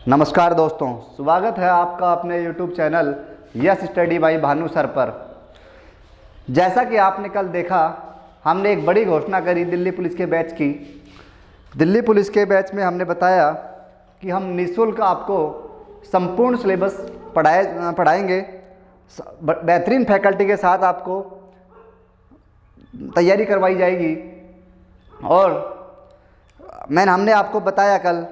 नमस्कार दोस्तों, स्वागत है आपका अपने YouTube channel yes study by Bhanu sir पर। जैसा कि आपने कल देखा, हमने एक बड़ी घोषणा करी दिल्ली पुलिस के बैच की। दिल्ली पुलिस के बैच में हमने बताया कि हम निःशुल्क आपको संपूर्ण सिलेबस पढ़ाएंगे, बेहतरीन फैकल्टी के साथ आपको तैयारी करवाई जाएगी। और हमने आपको बताया कल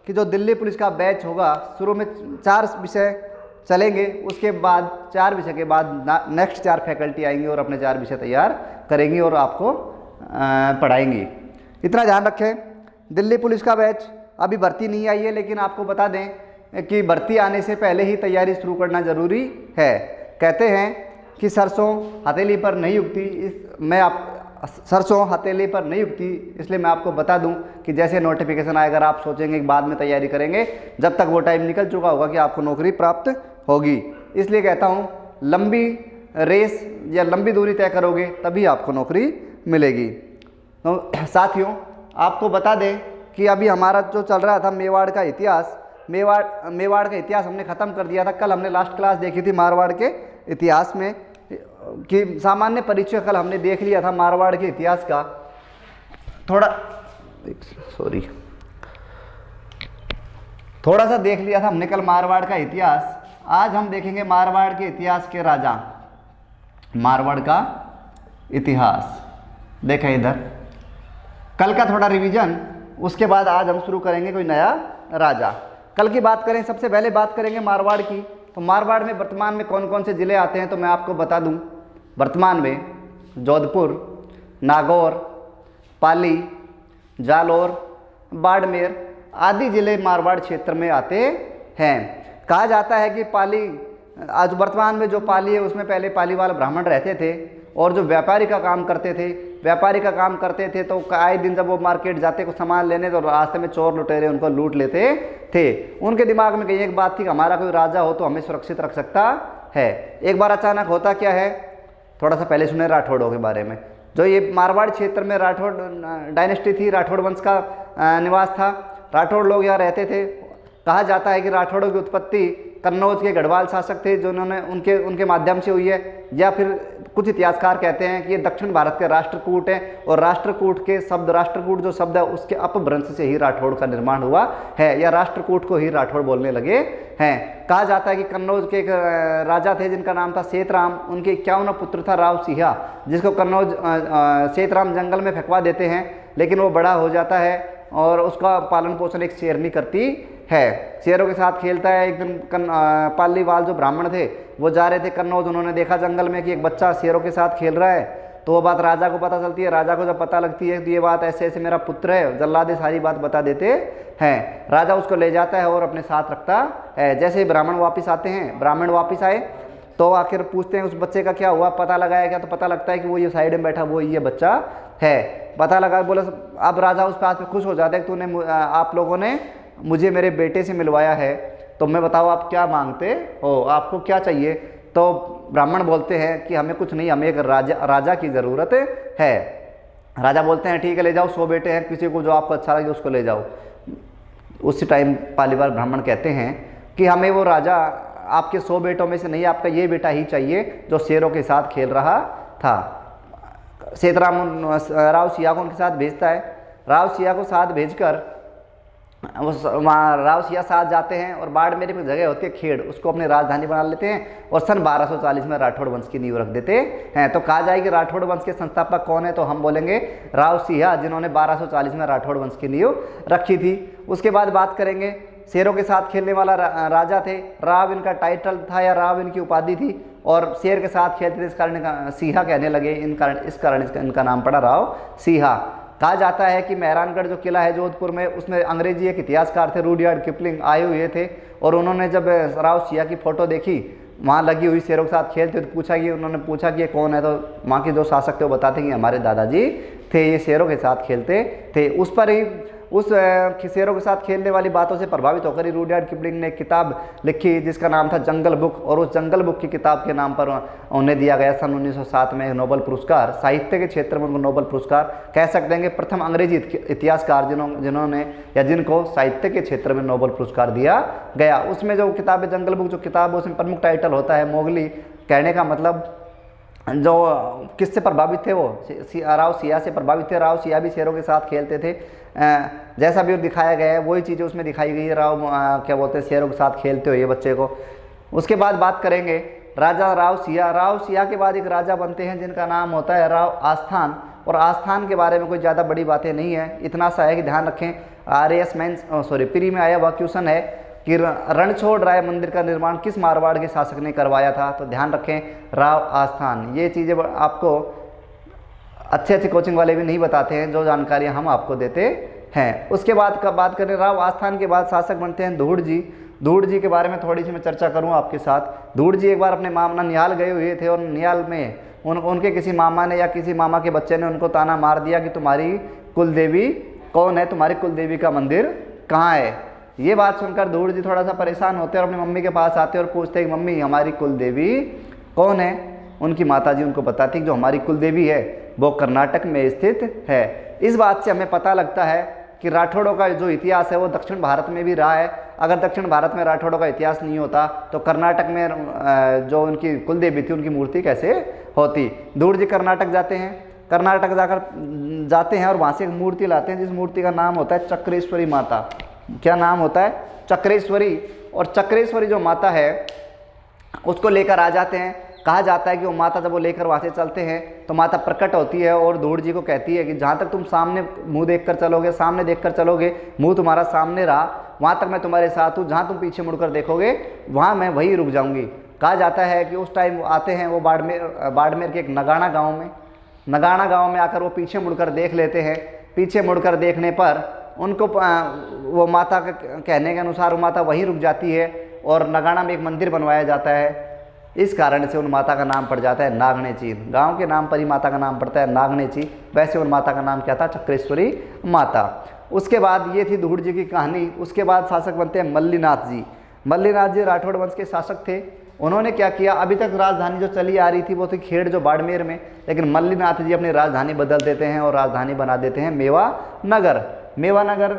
कि जो दिल्ली पुलिस का बैच होगा, शुरू में 4 विषय चलेंगे, उसके बाद 4 विषय के बाद नेक्स्ट 4 फैकल्टी आएंगी और अपने 4 विषय तैयार करेंगी और आपको पढ़ाएंगी। इतना ध्यान रखें, दिल्ली पुलिस का बैच अभी भर्ती नहीं आई है, लेकिन आपको बता दें कि भर्ती आने से पहले ही तैयारी शुरू करना ज़रूरी है। कहते हैं कि सरसों हथेली पर नहीं उगती, सरसों हथेली पर नहीं उगती, इसलिए मैं आपको बता दूं कि जैसे नोटिफिकेशन आए, अगर आप सोचेंगे कि बाद में तैयारी करेंगे, जब तक वो टाइम निकल चुका होगा कि आपको नौकरी प्राप्त होगी। इसलिए कहता हूं, लंबी रेस या लंबी दूरी तय करोगे तभी आपको नौकरी मिलेगी। तो साथियों, आपको बता दें कि अभी हमारा जो चल रहा था मेवाड़ का इतिहास, मेवाड़ का इतिहास हमने ख़त्म कर दिया था। कल हमने लास्ट क्लास देखी थी मारवाड़ के इतिहास में, कि सामान्य परिचय कल हमने देख लिया था मारवाड़ के इतिहास का। थोड़ा सा देख लिया था हमने कल मारवाड़ का इतिहास। आज हम देखेंगे मारवाड़ के इतिहास के राजा, मारवाड़ का इतिहास। देखें इधर, कल का थोड़ा रिवीजन, उसके बाद आज हम शुरू करेंगे कोई नया राजा। कल की बात करें, सबसे पहले बात करेंगे मारवाड़ की। तो मारवाड़ में वर्तमान में कौन कौन से ज़िले आते हैं, तो मैं आपको बता दूं। वर्तमान में जोधपुर, नागौर, पाली, जालौर, बाड़मेर आदि ज़िले मारवाड़ क्षेत्र में आते हैं। कहा जाता है कि पाली, आज वर्तमान में जो पाली है उसमें पहले पाली वाले ब्राह्मण रहते थे, और जो व्यापारी का काम करते थे, तो आए दिन जब वो मार्केट जाते कुछ सामान लेने, तो रास्ते में चोर लुटेरे उनको लूट लेते थे। उनके दिमाग में कहीं एक बात थी कि हमारा कोई राजा हो तो हमें सुरक्षित रख सकता है। एक बार अचानक होता क्या है, थोड़ा सा पहले सुने राठौड़ों के बारे में। जो ये मारवाड़ क्षेत्र में राठौड़ डायनेस्टी थी, राठौड़ वंश का निवास था। राठौड़ लोग यहाँ रहते थे। कहा जाता है कि राठौड़ों की उत्पत्ति कन्नौज के गढ़वाल शासक थे, जो उन्होंने उनके माध्यम से हुई है, या फिर कुछ इतिहासकार कहते हैं कि ये दक्षिण भारत के राष्ट्रकूट हैं, और राष्ट्रकूट के शब्द, राष्ट्रकूट जो शब्द है उसके अपभ्रंश से ही राठौड़ का निर्माण हुआ है, या राष्ट्रकूट को ही राठौड़ बोलने लगे हैं। कहा जाता है कि कन्नौज के एक राजा थे जिनका नाम था सेतराम। उनके 51 पुत्र था राव सिंहा, जिसको कन्नौज सेतराम जंगल में फेंकवा देते हैं, लेकिन वो बड़ा हो जाता है और उसका पालन पोषण एक शेरनी करती है। शेरों के साथ खेलता है। एक दिन पालीवाल जो ब्राह्मण थे वो जा रहे थे कन्नौज, उन्होंने देखा जंगल में कि एक बच्चा शेरों के साथ खेल रहा है। तो वो बात राजा को पता चलती है। राजा को जब पता लगती है तो ये बात ऐसे ऐसे मेरा पुत्र है, जल्लादे सारी बात बता देते हैं। राजा उसको ले जाता है और अपने साथ रखता है। जैसे ही ब्राह्मण वापस आते हैं, ब्राह्मण वापस आए तो आखिर पूछते हैं उस बच्चे का क्या हुआ, पता लगाया क्या, तो पता लगता है कि वो ये साइड में बैठा वो ये बच्चा है। पता लगा, बोला। अब राजा उस बात पे खुश हो जाता है कि तूने, आप लोगों ने मुझे मेरे बेटे से मिलवाया है, तो मैं बताओ आप क्या मांगते हो, आपको क्या चाहिए। तो ब्राह्मण बोलते हैं कि हमें कुछ नहीं, हमें एक राजा की ज़रूरत है। राजा बोलते हैं ठीक है, ले जाओ, 100 बेटे हैं, किसी को जो आपको अच्छा लगे उसको ले जाओ। उसी टाइम पालीवाल ब्राह्मण कहते हैं कि हमें वो राजा आपके 100 बेटों में से नहीं, आपका ये बेटा ही चाहिए जो शेरों के साथ खेल रहा था। सेतराम राव सिंहा को उनके साथ भेजता है। राव सिंहा को साथ भेजकर वहाँ राव सिंहा साथ जाते हैं, और बाड़मेर में जगह होती है खेड़, उसको अपनी राजधानी बना लेते हैं, और सन 1240 में राठौड़ वंश की नींव रख देते हैं। तो कहा जाए कि राठौड़ वंश के संस्थापक कौन है, तो हम बोलेंगे राव सिंहा, जिन्होंने 1240 में राठौड़ वंश की नींव रखी थी। उसके बाद बात करेंगे, शेरों के साथ खेलने वाला राजा थे। राव इनका टाइटल था या राव इनकी उपाधि थी, और शेर के साथ खेलते थे, इस कारण सिंहा कहने लगे। इस कारण इनका नाम पड़ा राव सिंहा। कहा जाता है कि मेहरानगढ़ जो किला है जोधपुर में, उसमें अंग्रेजी एक इतिहासकार थे रुडयार्ड किपलिंग आए हुए थे, और उन्होंने जब राव सिंहा की फ़ोटो देखी वहाँ लगी हुई शेरों के साथ खेलते, तो उन्होंने पूछा कि ये कौन है, तो वहाँ के जो शासक थे वो बताते कि हमारे दादाजी थे, ये शेरों के साथ खेलते थे। उस पर ही उस शेरों के साथ खेलने वाली बातों से प्रभावित होकर ही रुडयार्ड किपलिंग ने एक किताब लिखी जिसका नाम था जंगल बुक, और उस जंगल बुक की किताब के नाम पर उन्हें दिया गया सन 1907 में नोबेल पुरस्कार। साहित्य के क्षेत्र में उनको नोबेल पुरस्कार कह सकते हैं कि प्रथम अंग्रेजी इतिहासकार जिन्होंने या जिनको साहित्य के क्षेत्र में नोबेल पुरस्कार दिया गया। उसमें जो किताब है जंगल बुक, जो किताब है उसमें प्रमुख टाइटल होता है मोगली। कहने का मतलब जो किससे प्रभावित थे, वो राव सिया से प्रभावित थे। राव सिया भी शेरों के साथ खेलते थे, जैसा भी दिखाया गया है वही चीज़ें उसमें दिखाई गई है। राव क्या बोलते हैं, शेरों के साथ खेलते हुए बच्चे को। उसके बाद बात करेंगे राजा राव सिया। राव सिया के बाद एक राजा बनते हैं जिनका नाम होता है राव आस्थान, और आस्थान के बारे में कोई ज़्यादा बड़ी बातें नहीं है, इतना सा है कि ध्यान रखें RAS मेंस प्री में आया हुआ क्वेश्चन है कि रणछोड़ राय मंदिर का निर्माण किस मारवाड़ के शासक ने करवाया था, तो ध्यान रखें राव आस्थान। ये चीज़ें आपको अच्छे अच्छे कोचिंग वाले भी नहीं बताते हैं, जो जानकारी हम आपको देते हैं। उसके बाद का बात करें, राव आस्थान के बाद शासक बनते हैं धूड़ जी। धूड़ जी के बारे में थोड़ी सी मैं चर्चा करूँ आपके साथ। धूड़ जी एक बार अपने मामा निहाल गए हुए थे, और निहाल में उनके किसी मामा ने या किसी मामा के बच्चे ने उनको ताना मार दिया कि तुम्हारी कुलदेवी कौन है, तुम्हारी कुलदेवी का मंदिर कहाँ है। ये बात सुनकर धूड़ जी थोड़ा सा परेशान होते हैं और अपनी मम्मी के पास आते हैं और पूछते हैं कि मम्मी हमारी कुलदेवी कौन है। उनकी माताजी उनको बताती कि जो हमारी कुलदेवी है वो कर्नाटक में स्थित है। इस बात से हमें पता लगता है कि राठौड़ों का जो इतिहास है वो दक्षिण भारत में भी रहा है। अगर दक्षिण भारत में राठौड़ों का इतिहास नहीं होता तो कर्नाटक में जो उनकी कुलदेवी थी उनकी मूर्ति कैसे होती। धूड़ जी कर्नाटक जाते हैं, कर्नाटक जाते हैं और वहाँ से एक मूर्ति लाते हैं जिस मूर्ति का नाम होता है चक्रेश्वरी माता। क्या नाम होता है? चक्रेश्वरी। और चक्रेश्वरी जो माता है उसको लेकर आ जाते हैं। कहा जाता है कि वो माता जब वो लेकर वहाँ से चलते हैं तो माता प्रकट होती है और धूड़ जी को कहती है कि जहाँ तक तुम सामने मुंह देखकर चलोगे, सामने देखकर चलोगे, मुंह तुम्हारा सामने रहा, वहाँ तक मैं तुम्हारे साथ हूँ। जहाँ तुम पीछे मुड़कर देखोगे वहाँ मैं वहीं रुक जाऊँगी। कहा जाता है कि उस टाइम आते हैं वो बाड़मेर के एक नगाना गाँव में आकर वो पीछे मुड़कर देख लेते हैं। पीछे मुड़कर देखने पर उनको वो माता के कहने के अनुसार वो माता वहीं रुक जाती है और नगाना में एक मंदिर बनवाया जाता है। इस कारण से उन माता का नाम पड़ जाता है नागनेची। गांव के नाम पर ही माता का नाम पड़ता है नागनेची। वैसे उन माता का नाम क्या था? चक्रेश्वरी माता। उसके बाद ये थी धूड़ जी की कहानी। उसके बाद शासक बनते हैं मल्लीनाथ जी। मल्लीनाथ जी राठौड़ वंश के शासक थे। उन्होंने क्या किया, अभी तक राजधानी जो चली आ रही थी वो थी खेड़ जो बाड़मेर में, लेकिन मल्लीनाथ जी अपनी राजधानी बदल देते हैं और राजधानी बना देते हैं मेवानगर। मेवानगर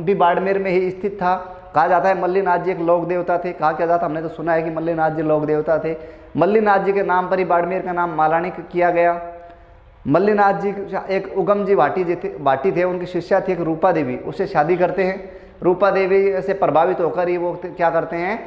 भी बाड़मेर में ही स्थित था। कहा जाता है मल्लीनाथ जी एक लोक देवता थे। कहा क्या जाता, हमने तो सुना है कि मल्लीनाथ जी लोक देवता थे। मल्लीनाथ जी के नाम पर ही बाड़मेर का नाम मालानी किया गया। मल्लीनाथ जी एक उगम जी भाटी थे, उनकी शिष्या थी एक रूपा देवी, उससे शादी करते हैं। रूपा देवी से प्रभावित होकर ही वो क्या करते हैं,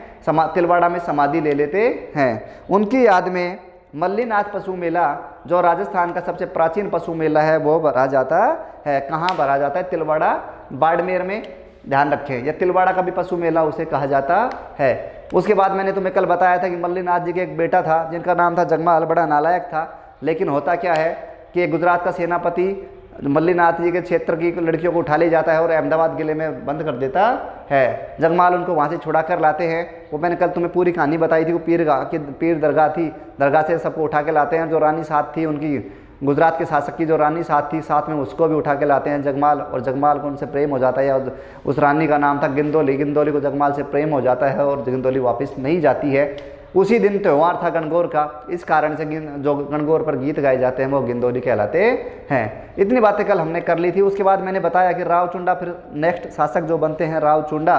तिलवाड़ा में समाधि ले लेते हैं। उनकी याद में मल्लीनाथ पशु मेला जो राजस्थान का सबसे प्राचीन पशु मेला है वो भरा जाता है। कहाँ भरा जाता है? तिलवाड़ा बाड़मेर में। ध्यान रखें, यह तिलवाड़ा का भी पशु मेला उसे कहा जाता है। उसके बाद मैंने तुम्हें कल बताया था कि मल्लीनाथ जी के एक बेटा था जिनका नाम था जगमाल, बड़ा नालायक था। लेकिन होता क्या है कि गुजरात का सेनापति मल्लीनाथ जी के क्षेत्र की लड़कियों को उठा ले जाता है और अहमदाबाद किले में बंद कर देता है। जगमाल उनको वहाँ से छुड़ा कर लाते हैं। वो मैंने कल तुम्हें पूरी कहानी बताई थी। वो पीर दरगाह थी, दरगाह से सबको उठा के लाते हैं। जो रानी साथ थी उनकी, गुजरात के शासक की जो रानी साथ थी, साथ में उसको भी उठा के लाते हैं जगमाल। और जगमाल को उनसे प्रेम हो जाता है। और उस रानी का नाम था गिंदोली। गिंदोली को जगमाल से प्रेम हो जाता है और गिंदोली वापस नहीं जाती है। उसी दिन त्यौहार था गणगौर का, इस कारण से जो गणगौर पर गीत गाए जाते हैं वो गिंदोली कहलाते हैं। इतनी बातें कल हमने कर ली थी। उसके बाद मैंने बताया कि रावचुंडा फिर नेक्स्ट शासक जो बनते हैं रावचुंडा।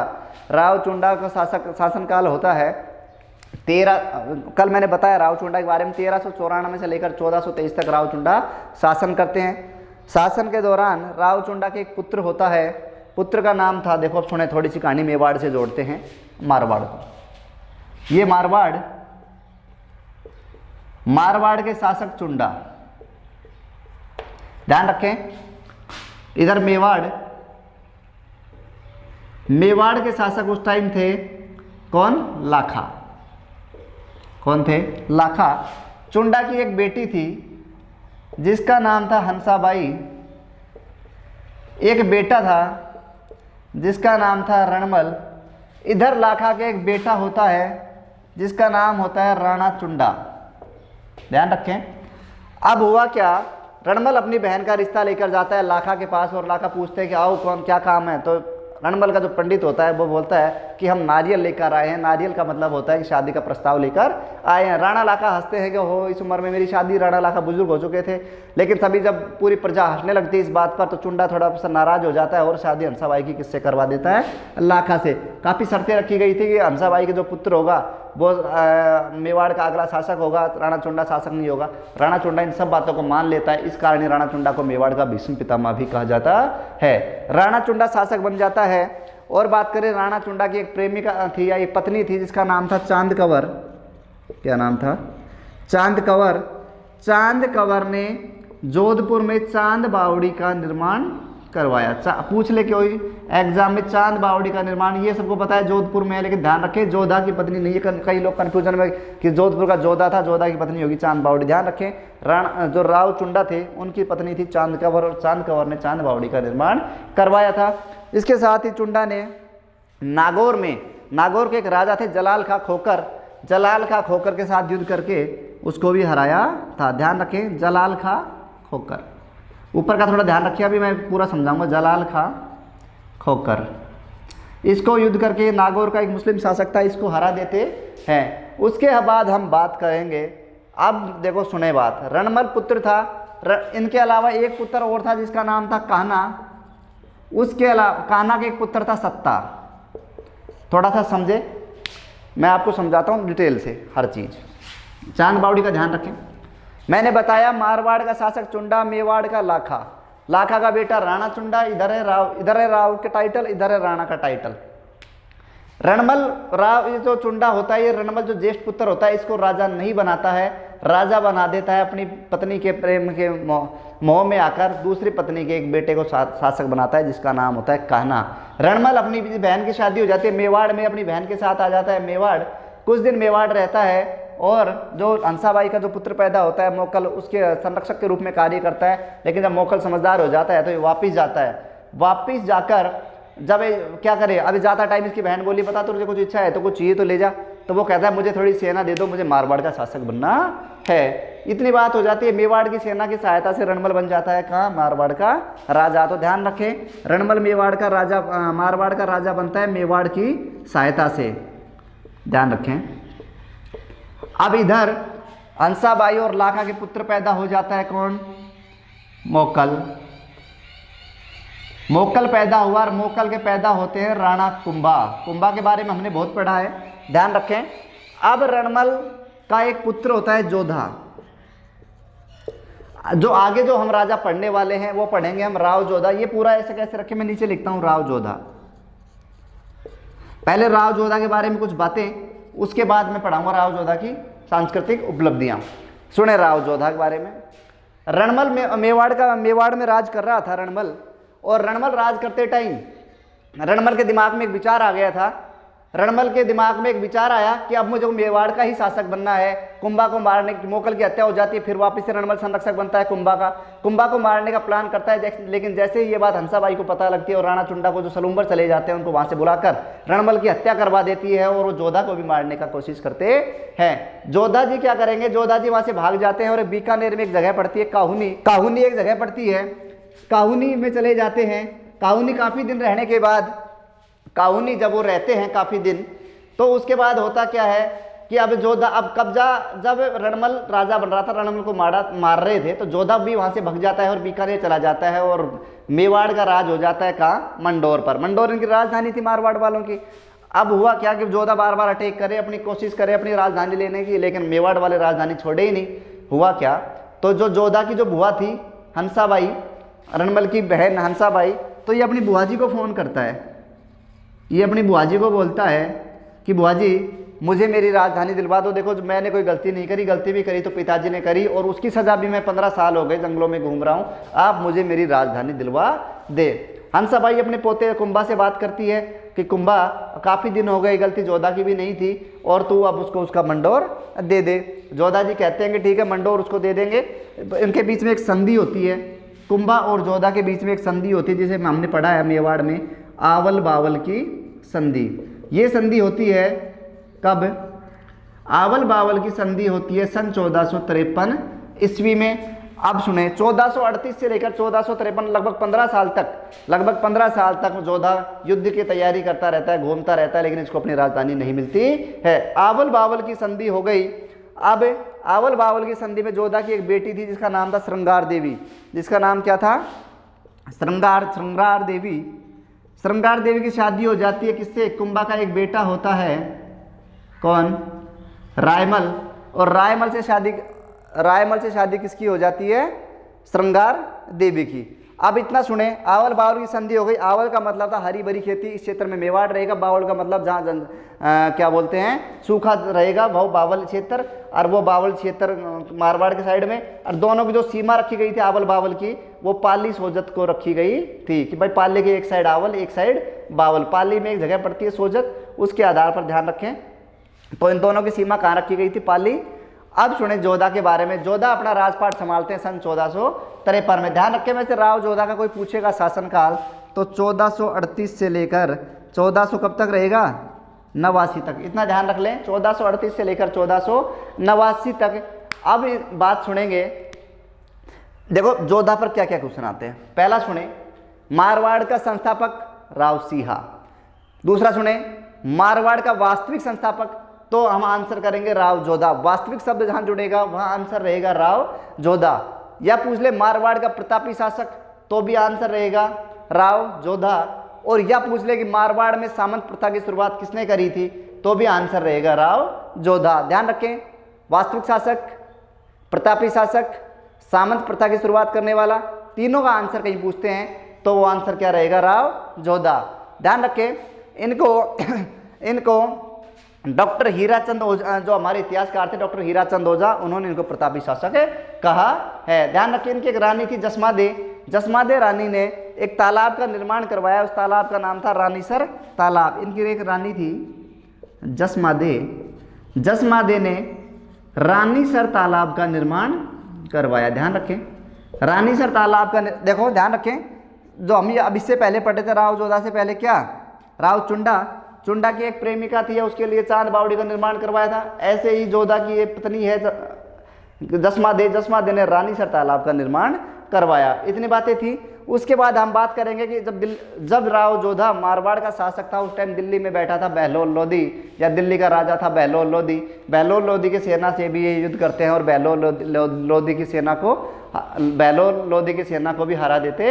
रावचुंडा का शासनकाल होता है 13, कल मैंने बताया रावचुंडा के बारे में। 1394 से लेकर 1423 तक रावचुंडा शासन करते हैं। शासन के दौरान रावचुंडा के एक पुत्र होता है, पुत्र का नाम था, देखो अब सुने थोड़ी सी कहानी मेवाड़ से जोड़ते हैं मारवाड़ को। ये मारवाड़ के शासक चुंडा। ध्यान रखें, इधर मेवाड़ के शासक उस टाइम थे कौन? लाखा। कौन थे? लाखा। चुंडा की एक बेटी थी जिसका नाम था हंसाबाई। एक बेटा था जिसका नाम था रणमल। इधर लाखा के एक बेटा होता है जिसका नाम होता है राणा चुंडा। ध्यान रखें। अब हुआ क्या रणमल अपनी बहन का रिश्ता लेकर जाता है लाखा के पास और लाखा पूछते हैं कि आओ कौन क्या काम है। तो रणमल का जो पंडित होता है वो बोलता है कि हम नारियल लेकर आए हैं। नारियल का मतलब होता है कि शादी का प्रस्ताव लेकर आए हैं। राणा लाखा हंसते हैं कि हो इस उम्र में मेरी शादी। राणा लाखा बुजुर्ग हो चुके थे, लेकिन तभी जब पूरी प्रजा हंसने लगती है इस बात पर तो चुंडा थोड़ा सा नाराज हो जाता है और शादी हंसाबाई की किससे करवा देता है, लाखा से। काफ़ी शर्तें रखी गई थी कि हंसाबाई के जो पुत्र होगा वो मेवाड़ का अगला शासक होगा, राणा चुंडा शासक नहीं होगा। राणा चुंडा इन सब बातों को मान लेता है, इस कारण राणा चुंडा को मेवाड़ का भीष्म पितामह भी कहा जाता है। राणा चुंडा शासक बन जाता है। और बात करें राणा चुंडा की एक प्रेमिका थी या एक पत्नी थी जिसका नाम था चांद कंवर। क्या नाम था? चांद कंवर। चांद कंवर ने जोधपुर में चांद बावड़ी का निर्माण करवाया। पूछ ले कोई एग्जाम में, चांद बावड़ी का निर्माण ये सबको पता है जोधपुर में है, लेकिन ध्यान रखें जोधा की पत्नी नहीं है। कई लोग कन्फ्यूजन में कि जोधपुर का जोधा था, जोधा की पत्नी होगी चांद बावड़ी। ध्यान रखें राणा जो राव चुंडा थे उनकी पत्नी थी चांद कंवर और चांद कंवर ने चांद बावड़ी का निर्माण करवाया था। इसके साथ ही चुंडा ने नागौर में, नागौर के एक राजा थे जलाल खां खोकर, जलाल खां खोकर के साथ युद्ध करके उसको भी हराया था। ध्यान रखें जलाल खां खोकर, ऊपर का थोड़ा ध्यान रखिए, अभी मैं पूरा समझाऊंगा। जलाल खां खोकर, इसको युद्ध करके नागौर का एक मुस्लिम शासक था, इसको हरा देते हैं। उसके बाद हम बात करेंगे, अब देखो सुने बात, रणमल पुत्र था, इनके अलावा एक पुत्र और था जिसका नाम था कान्हा। उसके अलावा कान्हा के एक पुत्र था सत्ता। थोड़ा सा समझे, मैं आपको समझाता हूँ डिटेल से हर चीज़। चांद बावड़ी का ध्यान रखें। मैंने बताया मारवाड़ का शासक चुंडा, मेवाड़ का लाखा, लाखा का बेटा राणा चुंडा, इधर है राव के टाइटल, इधर है राणा का टाइटल। रणमल राव, ये जो चुंडा होता है, ये रणमल जो ज्येष्ठ पुत्र होता है इसको राजा नहीं बनाता है, राजा बना देता है अपनी पत्नी के प्रेम के मोह में आकर दूसरी पत्नी के एक बेटे को शासक बनाता है जिसका नाम होता है कान्हा। रणमल अपनी बहन की शादी हो जाती है मेवाड़ में, अपनी बहन के साथ आ जाता है मेवाड़, कुछ दिन मेवाड़ रहता है और जो हंसाबाई का जो पुत्र पैदा होता है मोकल, उसके संरक्षक के रूप में कार्य करता है। लेकिन जब मोकल समझदार हो जाता है तो ये वापिस जाता है। वापिस जाकर जब क्या करे, अभी जाता टाइम इसकी बहन बोली बता तुझे कुछ इच्छा है तो कुछ चाहिए तो ले जा। तो वो कहता है मुझे थोड़ी सेना दे दो, मुझे मारवाड़ का शासक बनना है। इतनी बात हो जाती है, मेवाड़ की सेना की सहायता से रणमल बन जाता है कहाँ, मारवाड़ का राजा। तो ध्यान रखें रणमल मेवाड़ का राजा, मारवाड़ का राजा बनता है मेवाड़ की सहायता से, ध्यान रखें। अब इधर हंसाबाई और लाखा के पुत्र पैदा हो जाता है कौन, मोकल। मोकल पैदा हुआ और मोकल के पैदा होते हैं राणा कुंभा। कुंभा के बारे में हमने बहुत पढ़ा है, ध्यान रखें। अब रणमल का एक पुत्र होता है जोधा। जो आगे जो हम राजा पढ़ने वाले हैं वो पढ़ेंगे हम राव जोधा। ये पूरा ऐसे कैसे रखे, मैं नीचे लिखता हूं राव जोधा। पहले राव जोधा के बारे में कुछ बातें, उसके बाद मैं पढ़ाऊंगा राव जोधा की सांस्कृतिक उपलब्धियां। सुने राव जोधा के बारे में। रणमल में मेवाड़ में राज कर रहा था रणमल, और रणमल राज करते टाइम रणमल के दिमाग में एक विचार आ गया था। रणमल के दिमाग में एक विचार आया कि अब मुझे मेवाड़ का ही शासक बनना है। कुंभा को मारने की, मोकल की हत्या हो जाती है, फिर वापस से रणमल संरक्षक बनता है कुंभा का। कुंभा को मारने का प्लान करता है, लेकिन जैसे ही ये बात हंसाबाई को पता लगती है और राणा चुंडा को जो सलूम्बर चले जाते हैं उनको वहां से बुलाकर रणमल की हत्या करवा देती है और वो जोधा को भी मारने का कोशिश करते हैं। जोधा जी क्या करेंगे, जोधा जी वहां से भाग जाते हैं और बीकानेर में एक जगह पड़ती है काहुनी, काहुनी एक जगह पड़ती है, काहुनी में चले जाते हैं। काहुनी काफी दिन रहने के बाद, काहुनी जब वो रहते हैं काफी दिन, तो उसके बाद होता क्या है कि अब जोधा, अब कब्जा, जब रणमल राजा बन रहा था, रणमल को मार रहे थे, तो जोधा भी वहां से भग जाता है और बीकानेर चला जाता है और मेवाड़ का राज हो जाता है कहाँ, मंडोर पर। मंडोर इनकी राजधानी थी मारवाड़ वालों की। अब हुआ क्या कि जोधा बार बार अटैक करे, अपनी कोशिश करे अपनी राजधानी लेने की, लेकिन मेवाड़ वाले राजधानी छोड़े ही नहीं। हुआ क्या, तो जो जोधा की जो बुआ थी हंसाबाई, रणमल की बहन हंसाबाई, तो ये अपनी बुआ जी को फोन करता है। ये अपनी बुआ जी को बोलता है कि बुआ जी मुझे मेरी राजधानी दिलवा दो। देखो मैंने कोई गलती नहीं करी, गलती भी करी तो पिताजी ने करी और उसकी सजा भी, मैं 15 साल हो गए जंगलों में घूम रहा हूँ, आप मुझे मेरी राजधानी दिलवा दे। हंसाबाई अपने पोते कुंभा से बात करती है कि कुंभा काफ़ी दिन हो गए, गलती जोधा की भी नहीं थी और तू अब उसको उसका मंडोर दे दे। जोधा जी कहते हैं कि ठीक है मंडोर उसको दे देंगे। इनके बीच में एक संधि होती है, कुंभा और जोधा के बीच में एक संधि होती है जिसे हमने पढ़ा है मेवाड़ में, आवल बावल की संधि। ये संधि होती है कब, आवल बावल की संधि होती है सन 1453 ईस्वी में। अब सुने 1438 से लेकर 1453 लगभग 15 साल तक जोधा युद्ध की तैयारी करता रहता है, घूमता रहता है, लेकिन इसको अपनी राजधानी नहीं मिलती है। आवल बावल की संधि हो गई। अब आवल बावल की संधि में जोधा की एक बेटी थी जिसका नाम था श्रृंगार देवी। जिसका नाम क्या था? श्रृंगार देवी। श्रृंगार देवी की शादी हो जाती है किससे? कुंभा का एक बेटा होता है, कौन? रायमल। और रायमल से शादी किसकी हो जाती है? श्रृंगार देवी की। अब इतना सुने, आवल बावल की संधि हो गई। आवल का मतलब था हरी भरी खेती, इस क्षेत्र में मेवाड़ रहेगा। बावल का मतलब जहाँ क्या बोलते हैं, सूखा रहेगा, वो बावल क्षेत्र, और वो बावल क्षेत्र मारवाड़ के साइड में। और दोनों की जो सीमा रखी गई थी आवल बावल की, वो पाली सोजत को रखी गई थी कि भाई पाली की एक साइड आवल, एक साइड बावल। पाली में एक जगह पड़ती है सोजत, उसके आधार पर ध्यान रखें। तो इन दोनों की सीमा कहाँ रखी गई थी? पाली। अब सुने जोधा के बारे में। जोधा अपना राजपाट संभालते हैं सन 1453 में। ध्यान रखें, में से राव जोधा का कोई पूछेगा शासनकाल तो 1438 से लेकर 1400 कब तक रहेगा? 89 तक। इतना ध्यान रख लें, 1438 से लेकर 1489 तक। अब बात सुनेंगे, देखो जोधा पर क्या क्या क्वेश्चन आते हैं। पहला सुने, मारवाड़ का संस्थापक राव सिंहा। दूसरा सुने, मारवाड़ का वास्तविक संस्थापक, तो हम आंसर करेंगे राव जोधा। वास्तविक शब्द जहां जुड़ेगा वहां आंसर रहेगा राव जोधा। या पूछ ले मारवाड़ का प्रतापी शासक, तो भी आंसर रहेगा राव जोधा। और या पूछ ले कि मारवाड़ में सामंत प्रथा की शुरुआत किसने करी थी, तो भी आंसर रहेगा राव जोधा। ध्यान रखें, वास्तविक शासक, प्रतापी शासक, सामंत प्रथा की शुरुआत करने वाला, तीनों का आंसर कहीं पूछते हैं तो वो आंसर क्या रहेगा? राव जोधा। ध्यान रखें, इनको डॉक्टर हीराचंद ओझा, जो हमारे इतिहासकार थे डॉक्टर हीराचंद ओझा, उन्होंने इनको प्रतापी शासक कहा है। ध्यान रखिए, इनकी एक रानी थी जसमादे। जसमादे रानी ने एक तालाब का निर्माण करवाया, उस तालाब का नाम था रानीसर तालाब। इनकी एक रानी थी जसमादे। जसमादे ने रानीसर तालाब का निर्माण करवाया। ध्यान रखें, रानीसर तालाब का देखो ध्यान रखें, जो हम अब इससे पहले पढ़े थे राव जोधा से पहले क्या? राव चुंडा की एक प्रेमिका थी, उसके लिए चांद बावड़ी का निर्माण करवाया था। ऐसे ही जोधा की एक पत्नी है जसमादे ने रानीसर तालाब का निर्माण करवाया। इतनी बातें थी। उसके बाद हम बात करेंगे कि जब राव जोधा मारवाड़ का शासक था, उस टाइम दिल्ली में बैठा था बहलोल लोधी, या दिल्ली का राजा था बहलोल लोधी। बहलोल लोधी की सेना से भी ये युद्ध करते हैं और बहलोल लोधी की सेना को भी हरा देते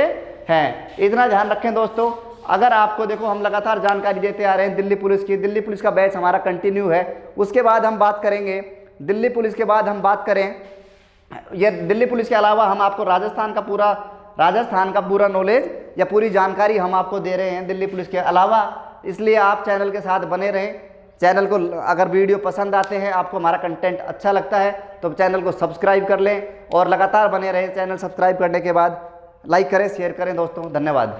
हैं। इतना ध्यान रखें दोस्तों। अगर आपको देखो, हम लगातार जानकारी देते आ रहे हैं दिल्ली पुलिस की। दिल्ली पुलिस का बैच हमारा कंटिन्यू है। उसके बाद हम बात करेंगे दिल्ली पुलिस के बाद हम बात करें, ये दिल्ली पुलिस के अलावा हम आपको राजस्थान का पूरा नॉलेज या पूरी जानकारी हम आपको दे रहे हैं दिल्ली पुलिस के अलावा। इसलिए आप चैनल के साथ बने रहें। चैनल को अगर वीडियो पसंद आते हैं, आपको हमारा कंटेंट अच्छा लगता है, तो चैनल को सब्सक्राइब कर लें और लगातार बने रहें। चैनल सब्सक्राइब करने के बाद लाइक करें, शेयर करें दोस्तों। धन्यवाद।